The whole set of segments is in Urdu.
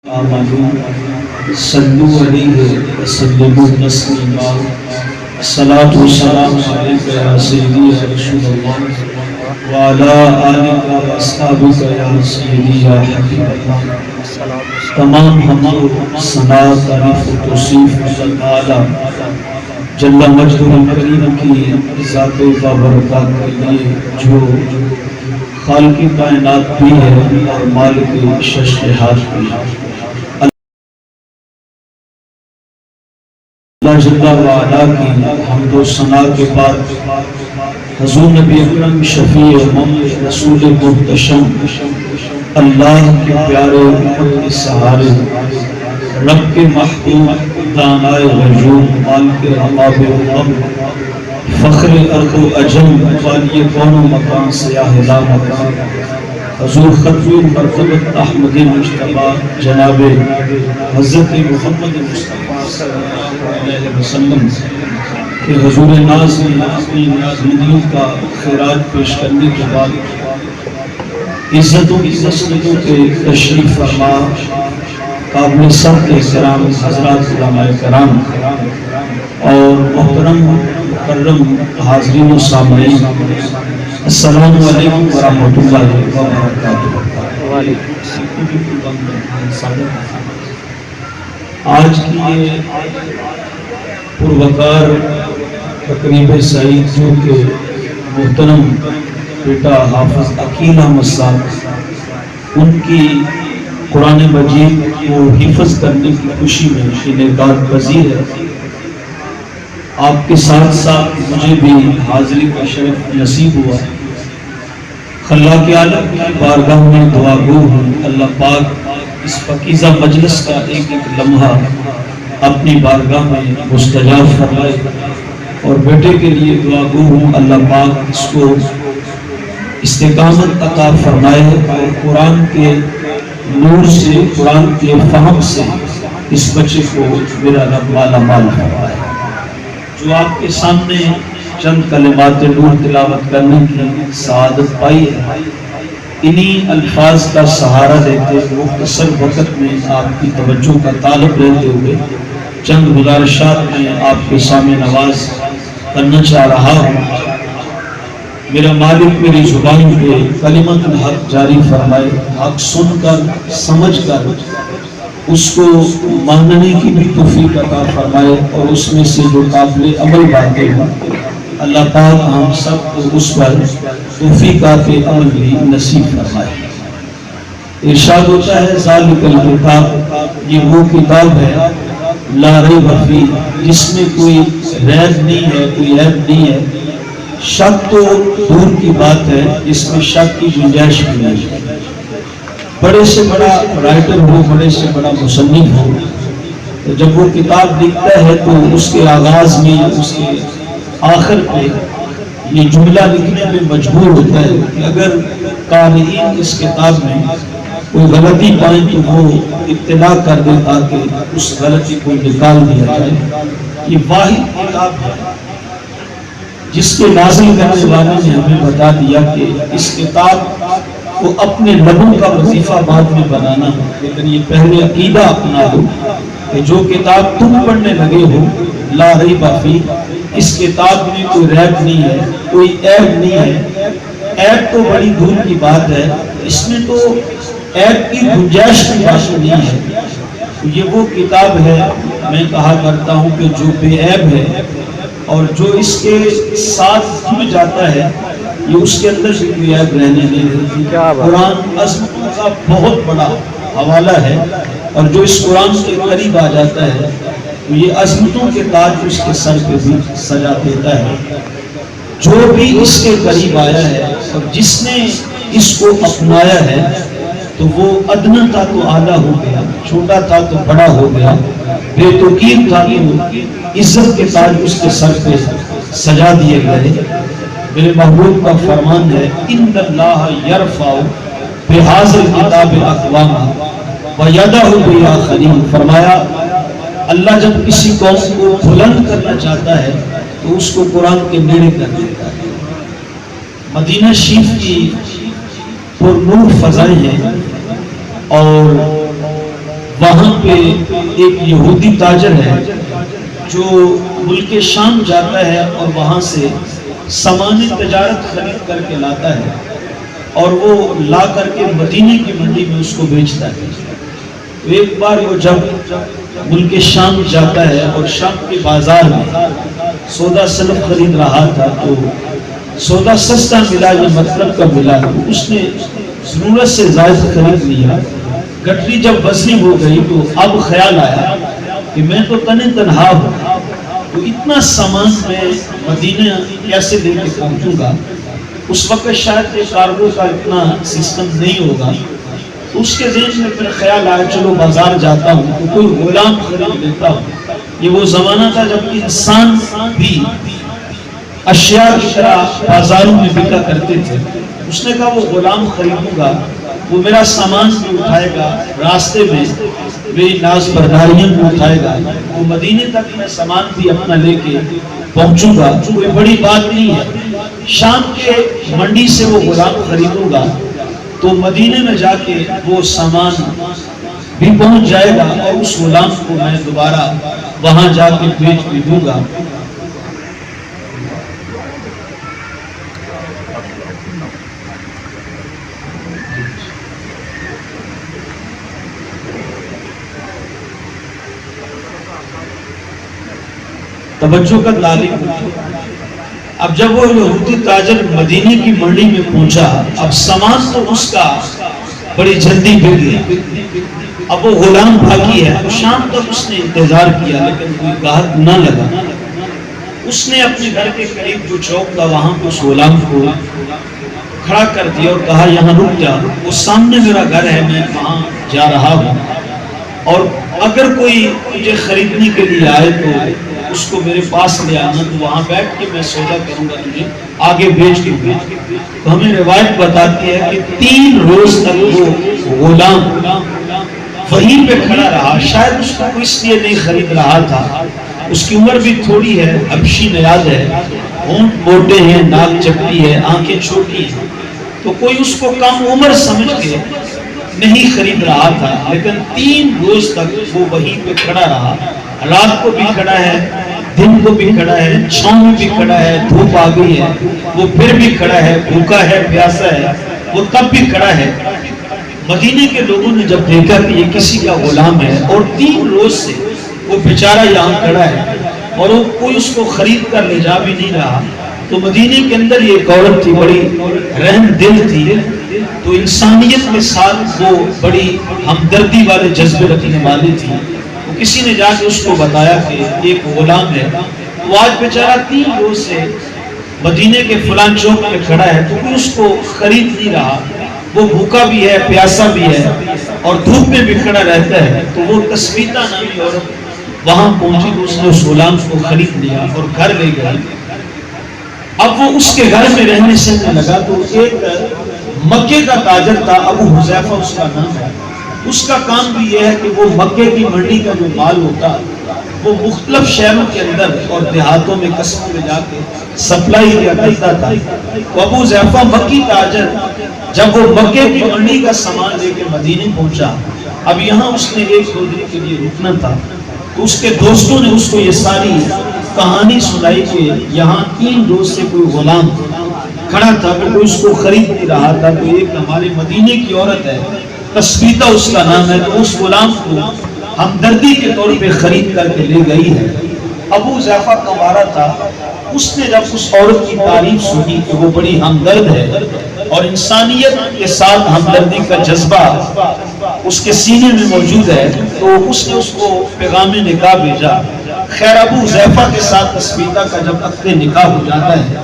آمنوا صلو علیہ وسلموا تسلیما الصلاۃ والسلام علیک یا سیدی یا رسول اللہ وعلی آلک واصحابک یا سیدی یا حبیب اللہ۔ تمام حمد و ثنا تعریف و توصیف اللہ جل مجدہ الکریم کی ذات بابرکات کے لیے جو خالق کائنات بھی ہے اور مالک ششہات بھی ہے۔ اللہ جل وعلا کی حمد و ثنا کے بعد حضور نبی اکرم شفیع امم رسول محتشم اللہ کے پیارے امت کے سہارے رب کے محبوب دانائے وجود مالک رباب امم فخر ارض و عجم والی کون و مکان سیاہ لا مکان حضور ختم مرتبت احمد مجتبی جناب حضرت محمد مصطفیٰ صلی اللہ علیہ وسلم کہ حضور ناز نے اپنی نازمندیوں کا خیرات پیش کرنے کے بعد عزتوں کی مسجدوں کے تشریف فرما قابل سب کے احترام حضرات علماء کرام اور محترم مکرم حاضرین و سامعین، السلام علیکم ورحمۃ اللہ وبرکاتہ۔ آج کی یہ پروقار تقریب سعید جو کہ محترم بیٹا حافظ عقیل احمد صاحب ان کی قرآن مجید کو حفظ کرنے کی خوشی میں انعقاد پذیر ہے، آپ کے ساتھ ساتھ مجھے بھی حاضری کا شرف نصیب ہوا۔ خلاق عالم کی بارگاہ میں دعا گو ہوں اللہ پاک اس پاکیزہ مجلس کا ایک ایک لمحہ اپنی بارگاہ میں مستجاب فرمائے، اور بیٹے کے لیے دعا گو ہوں اللہ پاک اس کو استقامت عطا فرمائے اور قرآن کے نور سے، قرآن کے فہم سے اس بچے کو میرا رب مالا مال فرمائے۔ جو آپ کے سامنے چند کلمات نور تلاوت کرنے کی سعادت پائی ہے، انہی الفاظ کا سہارا لیتے مختصر وقت میں آپ کی توجہ کا طالب لیتے ہوئے چند گزارشات میں آپ کے سامنے نواز کرنا چاہ رہا ہوں۔ میرا مالک میری زبان پہ کلمت الحق جاری فرمائے، حق سن کر سمجھ کر اس کو ماننے کی بھی توفیق عطا فرمائے، اور اس میں سے جو قابل عمل باتیں ہوں اللہ پاک ہم سب کو اس پر توفیقات عمل بھی نصیب فرمائے۔ ارشاد ہوتا ہے ذالک الکتاب، یہ وہ کتاب ہے لا ریب فیہ، جس میں کوئی ریب نہیں ہے، کوئی عیب نہیں ہے، شک تو دور کی بات ہے، اس میں شک کی گنجائش بھی نہیں ہے۔ بڑے سے بڑا رائٹر ہو، بڑے سے بڑا مصنف ہو، تو جب وہ کتاب لکھتا ہے تو اس کے آغاز میں، اس کے آخر پہ یہ جملہ لکھنے میں مجبور ہوتا ہے کہ اگر قارئین اس کتاب میں کوئی غلطی پائیں تو وہ اطلاع کر دے تاکہ اس غلطی کو نکال دیا جائے۔ یہ واحد کتاب ہے جس کے نازل کرنے والے نے ہمیں بتا دیا کہ اس کتاب کو اپنے لبوں کا وظیفہ بعد میں بنانا ہو، لیکن یہ پہلے عقیدہ اپنا ہو کہ جو کتاب تم پڑھنے لگے ہو لا ریب فیہ، اس کتاب میں کوئی ریب نہیں ہے، کوئی عیب نہیں ہے۔ عیب تو بڑی دور کی بات ہے، اس میں تو عیب کی گنجائش کی بات نہیں ہے۔ یہ وہ کتاب ہے، میں کہا کرتا ہوں کہ جو بے عیب ہے، اور جو اس کے ساتھ جڑ جاتا ہے یہ اس کے اندر سے کوئی عیب رہنے نہیں دیتی۔ قرآن عظمتوں کا بہت بڑا حوالہ ہے، اور جو اس قرآن کے قریب آ جاتا ہے تو یہ عظمتوں کے تاج اس کے سر پہ بھی سجا دیتا ہے۔ جو بھی اس کے قریب آیا ہے اور جس نے اس کو اپنایا ہے تو وہ ادنا تھا تو اعلیٰ ہو گیا، چھوٹا تھا تو بڑا ہو گیا، بے توقیر تھا تو عزت کے تاج اس کے سر پہ سجا دیے گئے۔ میرے محبوب کا فرمان ہے ان اللہ یرفع بہذا الکتاب اقواما ویدع بآخرین، فرمایا اللہ جب کسی قوم کو بلند کرنا چاہتا ہے تو اس کو قرآن کے نیڑے کر دیتا ہے۔ مدینہ شریف کی پر نور فضائیں ہیں، اور پہ ایک یہودی تاجر ہے جو ملک شام جاتا ہے اور وہاں سے سامان تجارت خرید کر کے لاتا ہے اور وہ لا کر کے مدینے کی منڈی میں اس کو بیچتا ہے۔ ایک بار وہ جب ملک شام جاتا ہے اور شام کے بازار میں سودا سلف خرید رہا تھا تو سودا سستا ملا، یہ مطلب کا ملا، اس نے ضرورت سے زائد خرید لیا۔ گٹری جب وزنی ہو گئی تو اب خیال آیا کہ میں تو تنہا ہوں، تو اتنا سامان میں مدینہ کیسے لے کے پہنچوں گا؟ اس وقت شاید یہ کارگو کا اتنا سسٹم نہیں ہوگا۔ اس کے ذہن میں پھر خیال آیا چلو بازار جاتا ہوں تو کوئی غلام خرید لیتا ہوں۔ یہ وہ زمانہ تھا جب انسان بھی اشیاء کی طرح بازاروں میں بکا کرتے تھے۔ اس نے کہا وہ غلام خریدوں گا، وہ میرا سامان بھی اٹھائے گا، راستے میں میری ناز برداریاں بھی اٹھائے گا، وہ مدینے تک میں سامان بھی اپنا لے کے پہنچوں گا، کوئی بڑی بات نہیں ہے۔ شام کے منڈی سے وہ غلام خریدوں گا تو مدینے میں جا کے وہ سامان بھی پہنچ جائے گا اور اس غلام کو میں دوبارہ وہاں جا کے بیچ بھی دوں گا۔ توجہ کا طالب، اب جب وہ یہودی تاجر مدینے کی منڈی میں پہنچا، اب سامان تو اس کا بڑی جلدی بک گیا، اب وہ غلام بھاگی ہے، شام تک اس نے انتظار کیا لیکن کوئی گاہک نہ لگا۔ اس نے اپنے گھر کے قریب جو چوک تھا وہاں پہ اس غلام کو کھڑا کر دیا اور کہا یہاں رک جا، وہ سامنے میرا گھر ہے، میں وہاں جا رہا ہوں، اور اگر کوئی مجھے خریدنے کے لیے آئے تو اس کو میرے پاس لے آنا، تو وہاں بیٹھ کے میں سودا کروں گا، تجھے آگے بیچ دوں گا۔ تو ہمیں روایت بتاتی ہے کہ 3 روز تک وہ غلام وہیں پہ کھڑا رہا، شاید اس کو اس لیے نہیں خرید رہا تھا، اس کی عمر بھی تھوڑی ہے، حبشی نیاد ہے، ہونٹ موٹے ہیں، ناک چپٹی ہے، آنکھیں چھوٹی ہیں، تو کوئی اس کو کم عمر سمجھ کے نہیں خرید رہا تھا، لیکن 3 روز تک وہ وہیں پہ کھڑا رہا، رات کو بھی کھڑا ہے، دن کو بھی کھڑا ہے، چھاؤں میں بھی کھڑا ہے، دھوپ آ گئی ہے وہ پھر بھی کھڑا ہے، بھوکا ہے، پیاسا ہے وہ تب بھی کھڑا ہے۔ مدینے کے لوگوں نے جب دیکھا کہ یہ کسی کا غلام ہے اور 3 روز سے وہ بیچارہ یہاں کھڑا ہے اور وہ کوئی اس کو خرید کر لے جا بھی نہیں رہا، تو مدینے کے اندر یہ ایک عورت تھی، بڑی رحم دل تھی، تو انسانیت کے ساتھ وہ بڑی ہمدردی والے جذبے رکھنے والی تھی۔ کسی نے جا کے اس کو بتایا کہ ایک غلام ہے، وہ آج بیچارہ 3 روز سے مدینے کے فلان چوک پہ کھڑا ہے، تو کوئی اس کو خرید نہیں رہا، وہ بھوکا بھی ہے، پیاسا بھی ہے اور دھوپ میں بھی کھڑا رہتا ہے۔ تو وہ تثبیتہ نامی عورت وہاں پہنچی تو اس نے اس غلام کو خرید لیا اور گھر لے گئی۔ اب وہ اس کے گھر میں رہنے سے لگا تو ایک مکے کا تاجر تھا، ابو حذیفہ اس کا نام ہے، اس کا کام بھی یہ ہے کہ وہ مکے کی منڈی کا جو مال ہوتا وہ مختلف شہروں کے اندر اور دیہاتوں میں قصبوں میں جا کے سپلائی کیا کرتا تھا۔ ابو حذیفہ مکی تاجر جب وہ مکے کی منڈی کا سامان لے کے مدینے پہنچا، اب یہاں اس نے 1-2 دن کے لیے رکنا تھا، تو اس کے دوستوں نے اس کو یہ ساری کہانی سنائی کہ یہاں 3 روز سے کوئی غلام کھڑا تھا، کوئی اس کو خرید نہیں رہا تھا، تو ایک ہمارے مدینے کی عورت ہے، تثبیتہ اس کا نام ہے، تو اس غلام کو ہمدردی کے طور پہ خرید کر کے لے گئی ہے۔ ابو حذیفہ کا مارا تھا، اس نے جب اس عورت کی تعریف سنی کہ وہ بڑی ہمدرد ہے اور انسانیت کے ساتھ ہمدردی کا جذبہ اس کے سینے میں موجود ہے، تو اس نے اس کو پیغام نکاح بھیجا۔ خیر ابو حذیفہ کے ساتھ تثبیتہ کا جب عقد نکاح ہو جاتا ہے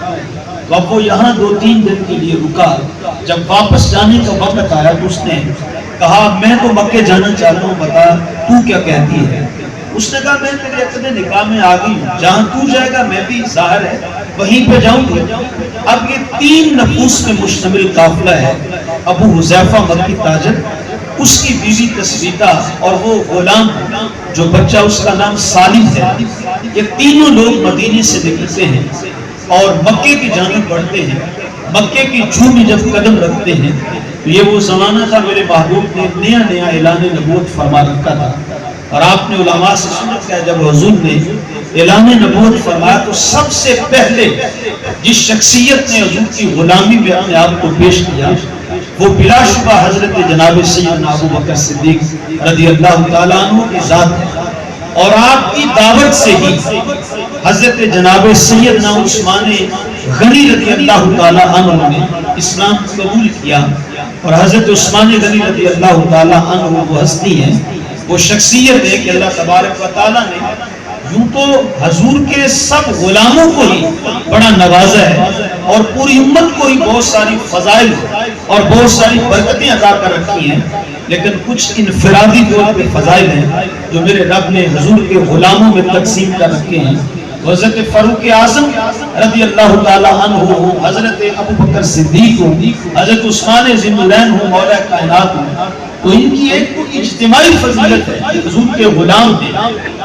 تو اب وہ یہاں 2-3 دن کے لیے رکا، جب واپس جانے کا وقت آیا تو اس نے کہا میں تو مکے جانا چاہتا ہوں، بتا تو کیا کہتی ہے؟ اس نے کہا میں تیرے عقد نکاح میں آ گئی ہوں، جہاں تو جائے گا میں بھی ظاہر ہے وہیں پہ جاؤں گی۔ اب یہ 3 نفوس میں مشتمل قافلہ ہے، ابو حذیفہ مکی تاجر، اس کی بیوی تثبیتہ اور وہ غلام جو بچہ اس کا نام سالم ہے، یہ تینوں لوگ مدینے سے نکلتے ہیں اور مکے کی جانب بڑھتے ہیں۔ مکے کی جھوم میں جب قدم رکھتے ہیں تو یہ وہ زمانہ تھا میرے محبوب نے نیا نیا اعلان نبوت فرما رکھا تھا، اور آپ نے علماء سے سنت کیا جب حضور نے اعلان نبوت فرمایا تو سب سے پہلے جس شخصیت نے حضور کی غلامی میں اپنے آپ کو پیش کیا وہ بلا شبہ حضرت جناب سیدنا ابو بکر صدیق رضی اللہ تعالیٰ عنہ کی ذات ہے، اور آپ کی دعوت سے ہی حضرت جناب سیدنا عثمان غنی رضی اللہ تعالیٰ عنہ نے اسلام قبول کیا، اور حضرت عثمان غنی رضی اللہ تعالیٰ عنہ وہ ہستی ہیں، وہ شخصیت ہے کہ اللہ تبارک و تعالیٰ نے یوں تو حضور کے سب غلاموں کو ہی بڑا نوازا ہے اور پوری امت کو ہی بہت ساری فضائل اور بہت ساری برکتیں عطا کر رکھی ہیں، لیکن کچھ انفرادی طور پہ فضائل ہیں جو میرے رب نے حضور کے غلاموں میں تقسیم کر رکھے ہیں۔ حضرت فاروق اعظم رضی اللہ تعالیٰ عنہ، حضرت ابو بکر صدیق ہو، حضرت عثمان ذی النورین ہو، مولا کائنات ہو، تو ان کی ایک اجتماعی فضیلت ہے کہ حضور کے غلام ہیں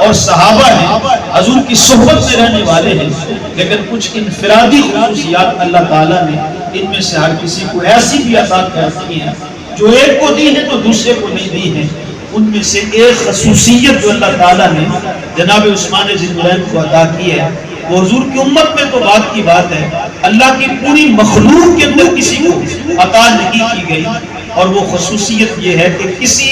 اور صحابہ ہیں، حضور کی صحبت میں رہنے والے ہیں، لیکن کچھ انفرادی خصوصیات اللہ تعالیٰ نے ان میں سے ہر کسی کو ایسی بھی عطا کر رکھی ہیں جو ایک کو دی ہے تو دوسرے کو نہیں دی ہے۔ ان میں سے ایک خصوصیت جو اللہ تعالیٰ نے جناب عثمان ذی النورین کو عطا کی ہے وہ حضور کی امت میں تو بات کی بات ہے، اللہ کی پوری مخلوق کے اندر کسی کو عطا نہیں کی گئی، اور وہ خصوصیت یہ ہے کہ کسی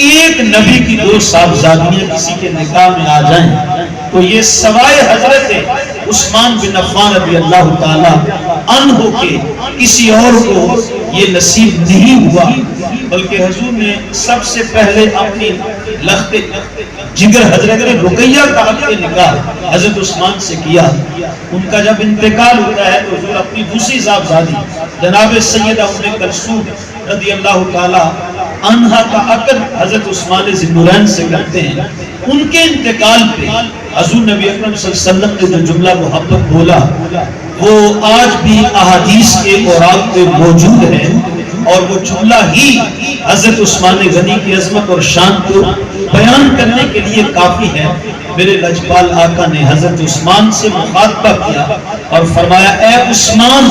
ایک نبی کی دو صاحبزادیاں کسی کے نکاح میں آ جائیں تو یہ سوائے حضرت عثمان بن عفان رضی اللہ تعالیٰ عنہ کے کسی اور کو یہ نصیب نہیں ہوا، بلکہ حضور نے سب سے پہلے اپنی لخت جگر حضرت رقیہ کا حق نکاح حضرت عثمان سے کیا۔ ان کا جب انتقال ہوتا ہے تو حضور اپنی دوسری صاحبزادی جناب سیدہ ام کلثوم رضی اللہ تعالیٰ عنہا کا عقد حضرت عثمان ذی النورین سے کرتے ہیں۔ ان کے انتقال پہ حضور نبی اکرم صلی اللہ علیہ وسلم نے جو جملہ محبت بولا وہ آج بھی احادیث کے اوراق پہ موجود ہے، اور وہ جملہ ہی حضرت عثمان غنی کی عظمت اور شان کو بیان کرنے کے لیے کافی ہے۔ میرے لجپال آقا نے حضرت عثمان سے مخاطبہ کیا اور فرمایا، اے عثمان،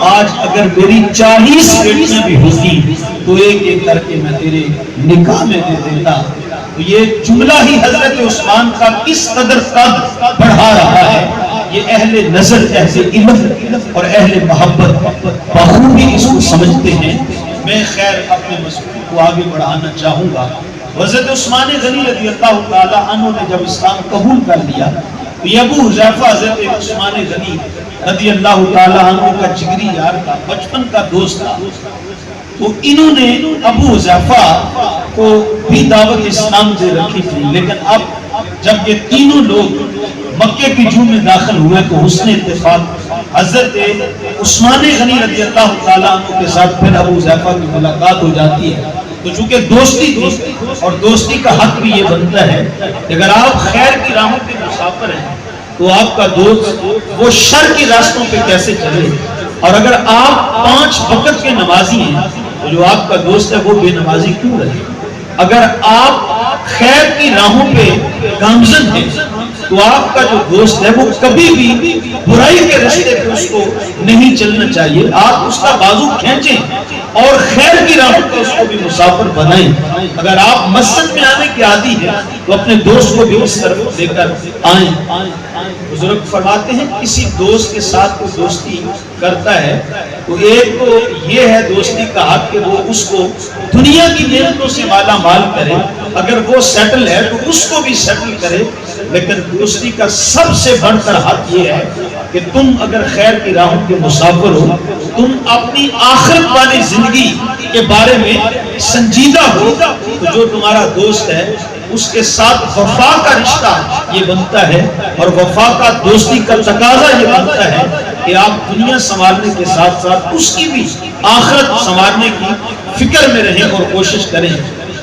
آج اگر میری 40 بیٹیاں بھی ہوتی تو ایک ایک کر کے میں تیرے نکاح میں دے دیتا۔ تو یہ جملہ ہی حضرت عثمان کا کس قدر قد بڑھا رہا ہے، یہ اہل نظر، اہل علم اور اہل محبت بخوبی اس کو سمجھتے ہیں۔ میں خیر اپنے مضمون کو آگے بڑھانا چاہوں گا۔ حضرت عثمان غنی رضی اللہ تعالیٰ عنہ نے جب اسلام قبول کر لیا تو یہ ابو حذیفہ حضرت عثمان غنی رضی اللہ تعالیٰ عنہ کا جگری یار تھا، بچپن کا دوست تھا، تو انہوں نے ابو حذیفہ کو بھی دعوت اسلام دے رکھی تھی، لیکن اب جب یہ تینوں لوگ مکے کی جھوم میں داخل ہوئے تو حسن اتفاق حضرت عثمان غنی رضی اللہ تعالیٰ عنہ کے ساتھ پھر ابو حذیفہ کی ملاقات ہو جاتی ہے۔ تو چونکہ دوستی تھی اور دوستی کا حق بھی یہ بنتا ہے کہ اگر آپ خیر کی راہوں کے مسافر ہیں تو آپ کا دوست وہ شر کی راستوں پہ کیسے چلے، اور اگر آپ 5 وقت کے نمازی ہیں تو جو آپ کا دوست ہے وہ بے نمازی کیوں رہے؟ اگر آپ خیر کی راہوں پہ گامزن ہیں تو آپ کا جو دوست ہے وہ کبھی بھی برائی کے راستے پہ اس کو نہیں چلنا چاہیے، آپ اس کا بازو کھینچیں اور خیر کی راہوں پہ اس کو بھی مسافر بنائیں۔ اگر آپ مسجد میں آنے کے عادی ہیں تو اپنے دوست کو بھی اس طرف لے کر آئیں۔ بزرگ فرماتے ہیں کسی دوست کے ساتھ کوئی دوستی کرتا ہے تو ایک تو یہ ہے دوستی کا حق کہ وہ اس کو دنیا کی نعمتوں سے مالا مال کرے، اگر وہ سیٹل ہے تو اس کو بھی سیٹل کرے، لیکن دوستی کا سب سے بڑھ کر حق یہ ہے کہ تم اگر خیر کی راہوں کے مسافر ہو، تم اپنی آخرت والی زندگی کے بارے میں سنجیدہ ہو، تو جو تمہارا دوست ہے اس کے ساتھ وفا کا رشتہ یہ بنتا ہے، اور وفا کا دوستی کا تقاضا یہ بنتا ہے کہ آپ دنیا سنوارنے کے ساتھ ساتھ اس کی بھی آخرت سنوارنے کی فکر میں رہیں اور کوشش کریں۔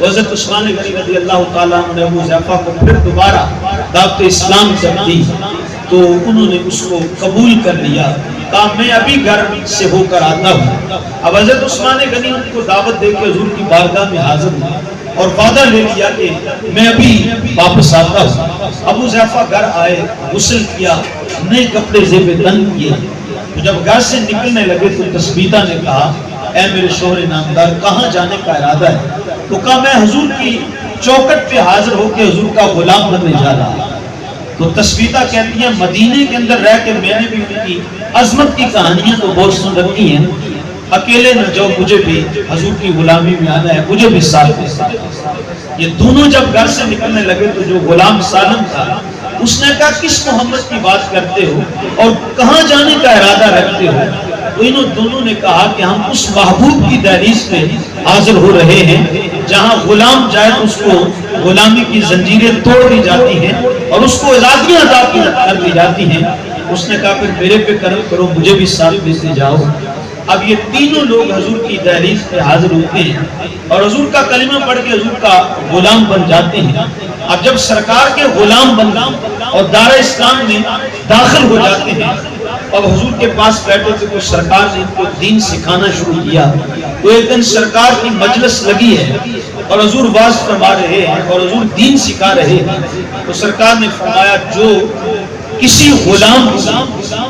حضرت عثمان غنی رضی اللہ تعالیٰ عنہ نے ابو حذیفہ کو پھر دوبارہ دعوت اسلام کر دی تو انہوں نے اس کو قبول کر لیا، کہا میں ابھی گھر سے ہو کر آتا ہوں۔ اب حضرت عثمان غنی ان کو دعوت دے کے حضور کی بارگاہ میں حاضر ہوئے اور وعدہ لے لیا کہ میں ابھی واپس آتا ہوں۔ ابو حذیفہ گھر آئے، غسل کیا، نئے کپڑے زیب تن کیے، تو جب گھر سے نکلنے لگے تو تثبیتہ نے کہا اے میرے شوہر نامدار کہاں جانے کا ارادہ ہے؟ تو کہا میں حضور کی چوکٹ پہ حاضر ہو کے حضور کا غلام بننے جا رہا۔ تو تثبیتہ کہتی ہے مدینے کے اندر رہ کے میں نے بھی ان کی عظمت کی کہانیاں تو بہت سن رکھی ہیں، اکیلے نہ جاؤ مجھے بھی حضور کی غلامی میں آنا ہے، مجھے بھی ساتھ دے۔ یہ دونوں جب گھر سے نکلنے لگے تو جو غلام سالم تھا اس نے کہا کس محمد کی بات کرتے ہو اور کہاں جانے کا ارادہ رکھتے ہو؟ تو انہوں دونوں نے کہا کہ ہم اس محبوب کی دہلیز پہ حاضر ہو رہے ہیں جہاں غلام جائے اس کو غلامی کی زنجیریں توڑ دی جاتی ہیں اور اس کو آزادیاں عطا کر دی جاتی ہیں۔ اس نے کہا پھر میرے پہ کرم کرو، مجھے بھی ساتھ دیتے جاؤ۔ اب یہ تینوں لوگ حضور کی دہلیز پہ حاضر ہوتے ہیں اور حضور کا کلمہ پڑھ کے حضور کا غلام بن جاتے ہیں۔ اب جب سرکار کے غلام بن اور دار اسلام میں داخل ہو جاتے ہیں اور حضور کے پاس بیٹھے تھے تو سرکار نے ان کو دین سکھانا شروع کیا۔ تو ایک دن سرکار کی مجلس لگی ہے اور حضور واعظ فرما رہے ہیں اور حضور دین سکھا رہے ہیں، تو سرکار نے فرمایا جو کسی غلام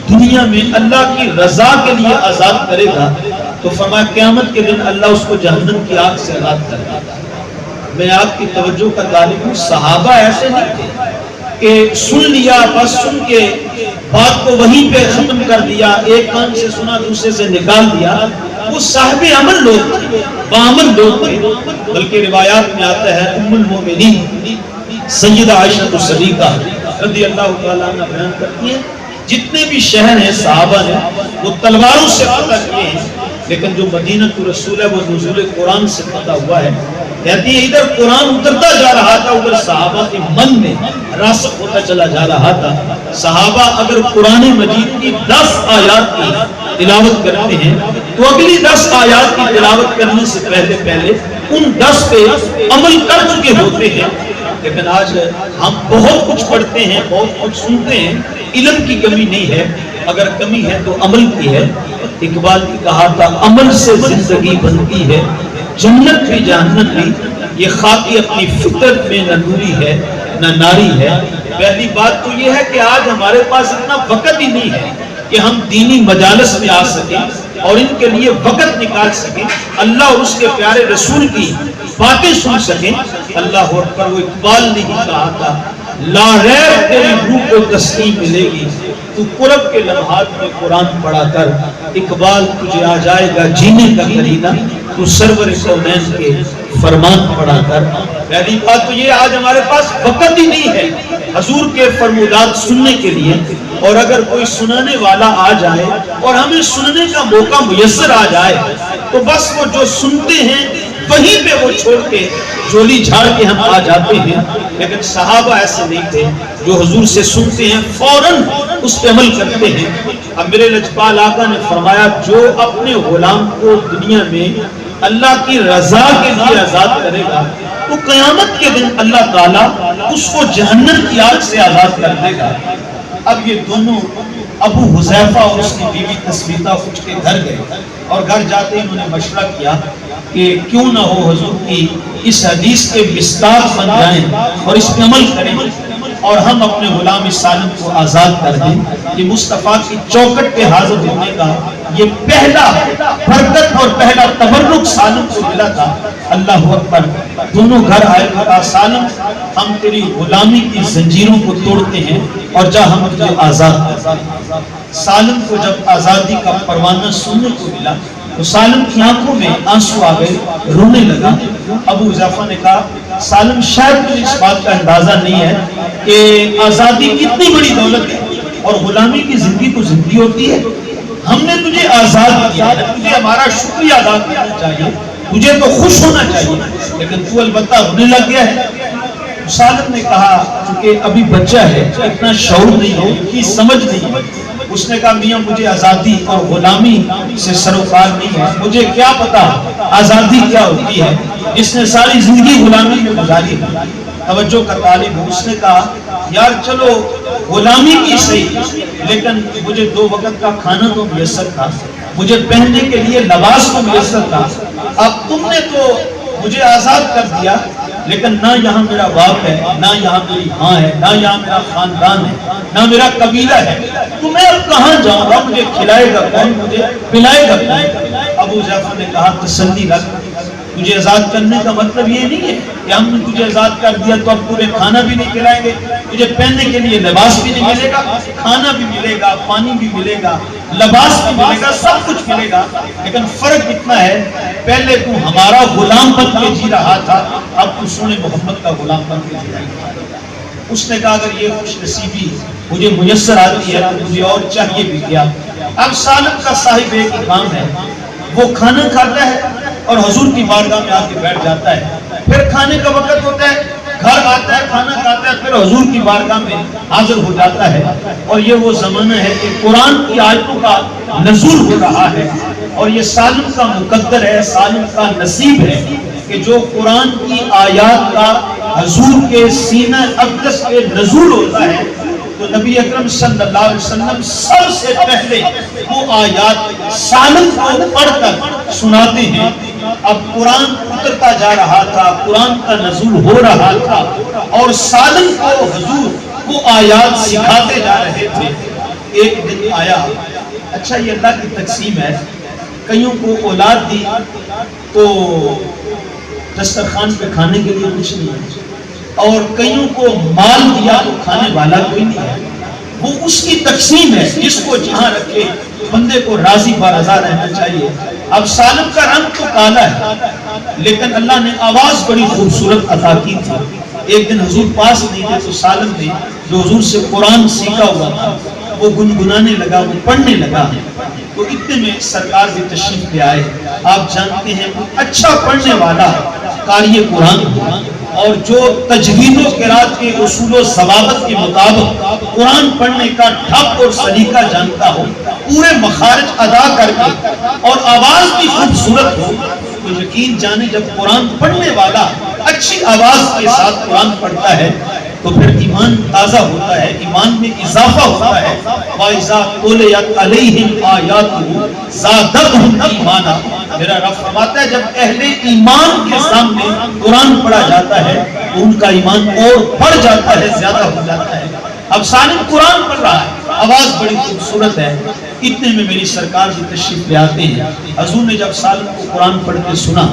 دنیا میں اللہ کی رضا کے لیے آزاد کرے گا تو فرمایا قیامت کے دن اللہ اس کو جہنم کی آگ سے آزاد کرے گا۔ میں آپ کی توجہ کا طالب ہوں، صحابہ ایسے نہیں تھے کہ سن لیا بس سن کے بات کو وہیں پہ ختم کر دیا، ایک کان سے سنا دوسرے سے نکال دیا۔ وہ صاحب عمل لوگ تھے، باعمل لوگ تھے، بلکہ روایات میں آتا ہے ام المومنین سیدہ عائشہ صدیقہ رضی اللہ تعالیٰ عنہ بیان کرتی ہیں جتنے بھی شہر ہیں صحابہ نے وہ تلواروں سے فتح کیے ہیں، لیکن جو مدینہ رسول ہے وہ نزول قرآن سے فتح ہوا ہے۔ کہتی ہے ادھر قرآن اترتا جا رہا تھا، ادھر صحابہ کے من میں راسخ ہوتا چلا جا رہا تھا۔ صحابہ اگر قرآن مجید کی 10 آیات کی تلاوت کرتے ہیں تو اگلی 10 آیات کی تلاوت کرنے سے پہلے ان 10 پہ عمل کر چکے ہوتے ہیں۔ لیکن آج ہم بہت کچھ پڑھتے ہیں، بہت کچھ سنتے ہیں، علم کی کمی نہیں ہے، اگر کمی ہے تو عمل کی ہے۔ اقبال نے کہا تھا عمل سے زندگی بنتی ہے، جنت بھی جہنم بھی، یہ خاکی اپنی فطرت میں نہ نوری ہے نہ ناری ہے۔ پہلی بات تو یہ ہے کہ آج ہمارے پاس اتنا وقت ہی نہیں ہے کہ ہم دینی مجالس میں آ سکیں اور ان کے لیے وقت نکال سکیں، اللہ اور اس کے پیارے رسول کی باتیں سن سکیں۔ اللہ اکبر، وہ اقبال نے ہی کہا تھا لا ریب تیری روح کو تسکین ملے گی، تو قرب کے لمحات میں قرآن پڑھا کر، اقبال تجھے آ جائے گا جینے کا قرینہ، تو سرور کونین کے فرمان پڑھا کر۔ پہلی بات تو یہ آج ہمارے پاس وقت ہی نہیں ہے حضور کے فرمودات سننے کے لیے، اور اگر کوئی سنانے والا آ جائے اور ہمیں سننے کا موقع میسر آ جائے تو بس وہ جو سنتے ہیں وہیں پہ وہ چھوڑ کے جولی جھاڑ کے ہم آ جاتے ہیں۔ لیکن صحابہ ایسے نہیں تھے، جو حضور سے سنتے ہیں فوراً اس پہ عمل کرتے ہیں۔ اب میرے لجپال آقا نے فرمایا جو اپنے غلام کو دنیا میں اللہ کی رضا کے لیے آزاد کرے گا تو قیامت کے دن اللہ تعالیٰ اس کو جہنم کی آگ سے آزاد کر دے گا۔ اب یہ دونوں ابو حذیفہ اور اس کی بیوی تثبیتہ اٹھ کے گھر گئے اور گھر جاتے انہوں نے مشورہ کیا کہ کیوں نہ ہو حضور کی اس حدیث کے مصداق بن جائیں اور اس پہ عمل کریں اور ہم اپنے غلام سالم کو آزاد کر دیں۔ کہ مصطفیٰ کی چوکٹ پہ حاضر ہونے کا یہ پہلا برکت اور پہلا تبرک سالم کو ملا تھا۔ اللہ اکبر، دونوں گھر آئے کہا سالم ہم تیری غلامی کی زنجیروں کو توڑتے ہیں اور جا ہم تجھے آزاد۔ سالم کو جب آزادی کا پروانہ سننے کو ملا تو سالم کی آنکھوں میں آنسو آ گئے، رونے لگا۔ ابو حذیفہ نے کہا سالم شاید تجھے اس بات کا اندازہ نہیں ہے کہ آزادی کتنی بڑی دولت ہے اور غلامی کی زندگی تو زندگی ہوتی ہے۔ ہم نے تجھے آزاد کیا ہے، تجھے ہمارا شکریہ ادا کرنا چاہیے، تجھے تو خوش ہونا چاہیے، لیکن تو البتہ رونے لگ گیا ہے۔ سالم نے کہا چونکہ ابھی بچہ ہے، اتنا شعور نہیں ہے، اتنی سمجھ نہیں ہے۔ اس نے کہا میاں مجھے آزادی اور غلامی سے سروکار نہیں ہے، مجھے کیا پتا آزادی کیا ہوتی ہے، اس نے ساری زندگی غلامی میں گزاری ہے۔ توجہ کا طالب ہوں، اس نے کہا یار چلو غلامی کی صحیح، لیکن مجھے 2 وقت کا کھانا تو میسر تھا، مجھے پہننے کے لیے لباس تو میسر تھا، اب تم نے تو مجھے آزاد کر دیا لیکن نہ یہاں میرا باپ ہے، نہ یہاں میری ماں ہے، نہ یہاں میرا خاندان ہے، نہ میرا قبیلہ ہے، تو میں اب کہاں جاؤں گا؟ مجھے کھلائے گا کون؟ مجھے پلائے گا کون؟ ابو جعفر نے کہا تسلی رکھ، تجھے آزاد کرنے کا مطلب یہ نہیں ہے کہ ہم نے تجھے آزاد کر دیا تو اب تمہیں کھانا بھی نہیں کھلائیں گے، تجھے پہننے کے لیے لباس بھی نہیں ملے گا، کھانا بھی ملے گا، پانی بھی ملے گا، لباس بھی ملے گا، سب کچھ ملے گا، لیکن فرق اتنا ہے پہلے تو ہمارا غلام بن کے جی رہا تھا، اب تو سونے محمد کا غلام بن کے جی رہا ہے۔ اس نے کہا اگر یہ خوش نصیبی مجھے میسر آتی ہے تو مجھے اور چاہیے بھی کیا۔ اب سالم کا صاحب ایک ہی کام ہے، وہ کھانا کھاتا ہے اور حضور کی بارگاہ میں آ کے بیٹھ جاتا ہے، پھر کھانے کا وقت ہوتا ہے، گھر آتا ہے، کھانا کھاتا ہے، پھر حضور کی بارگاہ میں حاضر ہو جاتا ہے۔ اور یہ وہ زمانہ ہے کہ قرآن کی آیتوں کا نزول ہو رہا ہے، اور یہ سالم کا مقدر ہے، سالم کا نصیب ہے کہ جو قرآن کی آیات کا حضور کے سینہ اقدس پہ نزول ہوتا ہے تو نبی اکرم صلی اللہ علیہ وسلم سب سے پہلے وہ آیات سالم کو پڑھ کر سناتے ہیں۔ اب قرآن اترتا جا رہا تھا، قرآن کا نزول ہو رہا تھا، اور سالم کو حضور وہ آیات سکھاتے جا رہے تھے۔ ایک دن آیا، اچھا یہ اللہ کی تقسیم ہے، کئیوں کو اولاد دی تو دسترخوان پہ کھانے کے لیے کچھ نہیں ہے، اور کئیوں کو مال دیا تو کھانے والا کوئی نہیں ہے، وہ اس کی تقسیم ہے، جس کو جہاں رکھے بندے کو راضی برضا رہنا چاہیے۔ اب سالم کا رنگ تو کالا ہے لیکن اللہ نے آواز بڑی خوبصورت عطا کی تھی۔ ایک دن حضور پاس نہیں تھے تو سالم نے جو حضور سے قرآن سیکھا ہوا تھا وہ گنگنانے لگا، وہ پڑھنے لگا، تو اتنے میں سرکار بھی تشریف لے آئے۔ آپ جانتے ہیں اچھا پڑھنے والا قاری قرآن ہوا، اور جو تجوید و قرات کے اصول و ضوابط کے مطابق قرآن پڑھنے کا ٹھپ اور سلیقہ جانتا ہو، پورے مخارج ادا کر کے اور آواز بھی خوبصورت ہو، تو یقین جانے جب قرآن پڑھنے والا اچھی آواز کے ساتھ قرآن پڑھتا ہے تو پھر ایمان تازہ ہوتا ہے، ایمان میں اضافہ ہوتا ہے۔ وَإِذَا تُلِيَتْ عَلَيْهِمْ آيَاتُهُ زَادَتْهُمْ ایمانا، میرا رب فرماتا ہے جب اہل ایمان کے سامنے قرآن پڑھا جاتا ہے تو ان کا ایمان اور بڑھ جاتا ہے، زیادہ ہو جاتا ہے۔ اب سالم قرآن پڑھ رہا ہے، آواز بڑی خوبصورت ہے، اتنے میں میری سرکار سے تشریف لے آتے ہیں۔ حضور نے جب سالم کو قرآن پڑھ کے سنا،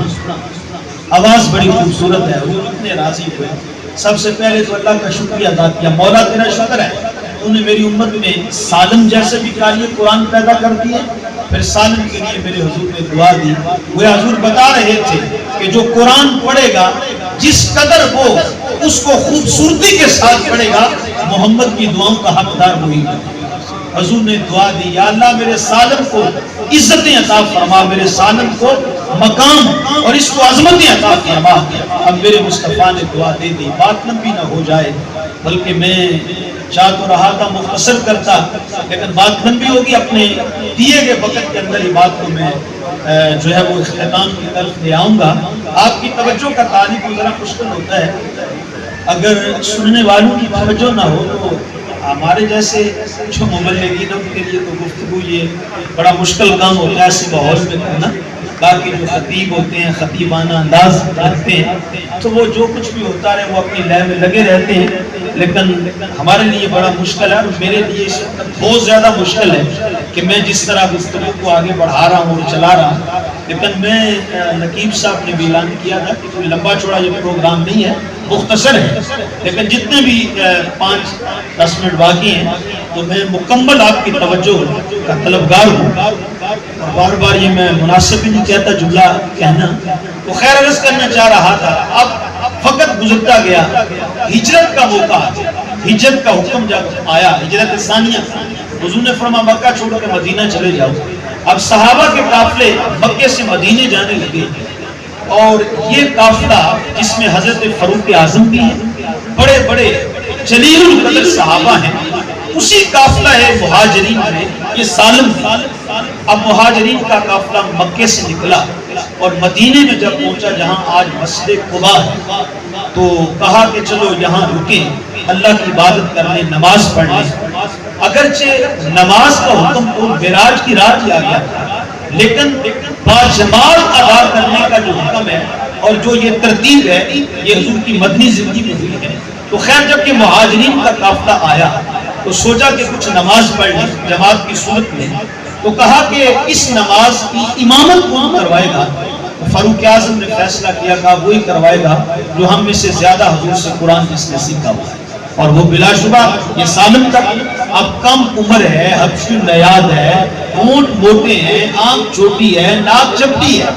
آواز بڑی خوبصورت ہے، حضور اتنے راضی ہوئے۔ سب سے پہلے تو اللہ کا شکریہ ادا کیا، مولا تیرا شکر ہے تو نے میری امت میں سالم جیسے بھی قاری قرآن پیدا کر دیے۔ پھر سالم کے لیے میرے حضور نے دعا دی، وہ حضور بتا رہے تھے کہ جو قرآن پڑھے گا جس قدر وہ اس کو خوبصورتی کے ساتھ پڑھے گا، محمد کی دعاؤں کا حقدار ہوئی گا۔ حضور نے دعا دی، یا اللہ میرے سالم کو عزتیں عطا فرما، میرے سالم کو مقام اور اس کو عظمتیں عطا فرما۔ اب میرے مصطفیٰ نے دعا دے دی، بات لمبی نہ ہو جائے، بلکہ میں چاہ تو رہا تھا مختصر کرتا، لیکن بات لمبی ہوگی، اپنے دیے گئے وقت کے اندر ہی بات کو میں جو ہے وہ اختتام کی طرف لے آؤں گا۔ آپ کی توجہ کا تعلق ذرا مشکل ہوتا ہے، اگر سننے والوں کی توجہ نہ ہو تو ہمارے جیسے جو مبلغین ان کے لیے تو گفتگو یہ بڑا مشکل کام ہوتا ہے ایسے ماحول میں کرنا۔ باقی جو خطیب ہوتے ہیں، خطیبانہ انداز رکھتے ہیں تو وہ جو کچھ بھی ہوتا ہے وہ اپنی لے میں لگے رہتے ہیں، لیکن ہمارے لیے بڑا مشکل ہے، اور میرے لیے بہت زیادہ مشکل ہے کہ میں جس طرح گفتگو کو آگے بڑھا رہا ہوں اور چلا رہا ہوں۔ لیکن میں نقیب صاحب نے بھی اعلان کیا تھا کہ کوئی لمبا چوڑا یہ پروگرام نہیں ہے، مختصر ہے، لیکن جتنے بھی 5-10 منٹ باقی ہیں تو میں مکمل آپ کی توجہ کا طلبگار ہوں، اور بار بار یہ میں مناسب ہی نہیں کہتا جملہ کہنا، تو خیر عرض کرنا چاہ رہا تھا۔ اب وقت گزرتا گیا، ہجرت کا موقع، ہجرت کا حکم جب آیا، ہجرت ثانیہ، حضور نے فرمایا مکہ چھوڑ کے مدینہ چلے جاؤ۔ اب صحابہ کے قافلے مکے سے مدینے جانے لگے، اور یہ قافلہ جس میں حضرت فاروق اعظم بھی ہیں، بڑے بڑے جلیل القدر صحابہ ہیں، اسی قافلہ ہے مہاجرین میں یہ سالم۔ اب مہاجرین کا قافلہ مکے سے نکلا اور مدینے میں جب پہنچا جہاں آج مسجد قباء ہے، تو کہا کہ چلو یہاں رکیں، اللہ کی عبادت کرنے، نماز پڑھنے۔ اگرچہ نماز کا حکم تو معراج کی رات ہی آ گیا تھا، لیکن باجماعت ادا کرنے کا جو حکم ہے اور جو یہ ترتیب ہے یہ حضور کی مدنی زندگی میں ہوئی ہے۔ تو خیر جب کہ مہاجرین کا قافلہ آیا تو سوچا کہ کچھ نماز پڑھ لیں جماعت کی صورت میں، تو کہا کہ اس نماز کی امامت کون کروائے گا؟ فاروق اعظم نے فیصلہ کیا کہ وہی کروائے گا جو ہم میں سے زیادہ حضور سے قرآن جس نے سیکھا ہوا ہے، اور وہ بلا شبہ یہ سالم کا اب کم عمر ہے، حبشی نیاد ہے، ہونٹ موٹے ہیں، آنکھ چھوٹی ہے، ناک چپٹی ہے،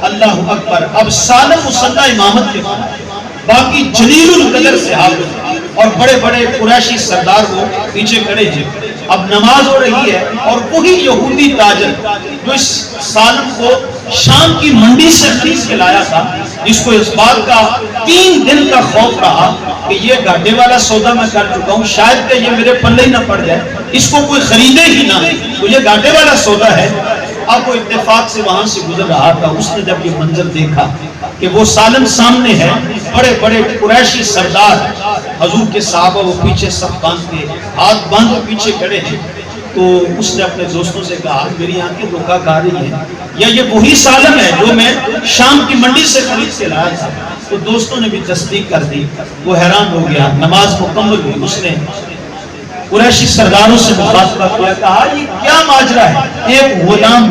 اللہ اکبر۔ اب سالم مصلی امامت کے بعد باقی جلیل القدر صحابہ اور بڑے بڑے قریشی سردار وہ پیچھے کھڑے ہیں، اب نماز ہو رہی ہے، اور وہی یہودی تاجر جو اس سالم کو شام کی منڈی سے خرید کے لایا تھا، جس کو اس بات کا 3 دن کا خوف رہا کہ یہ گھاٹے والا سودا میں کر چکا ہوں، شاید کہ یہ میرے پلے ہی نہ پڑ جائے، اس کو کوئی خریدے ہی نہ، تو یہ گھاٹے والا سودا ہے۔ اب وہ اتفاق سے وہاں سے گزر رہا تھا، اس نے جب یہ منظر دیکھا کہ وہ سالم سامنے ہے، بڑے بڑے قریشی سردار حضور کے صحابہ وہ پیچھے سب باندھ کے ہاتھ باندھ کے پیچھے کھڑے ہیں، تو اس نے اپنے دوستوں سے کہا میری آنکھیں دھوکہ کھا رہی ہیں، یا یہ وہی سالم ہے جو میں شام کی منڈی سے خرید کے لایا تھا؟ تو دوستوں نے بھی تصدیق کر دی، وہ حیران ہو گیا۔ نماز مکمل ہوئی، اس نے قریشی سرداروں سے مخاطبہ کیا، کہا یہ کیا ماجرا ہے؟ ایک غلام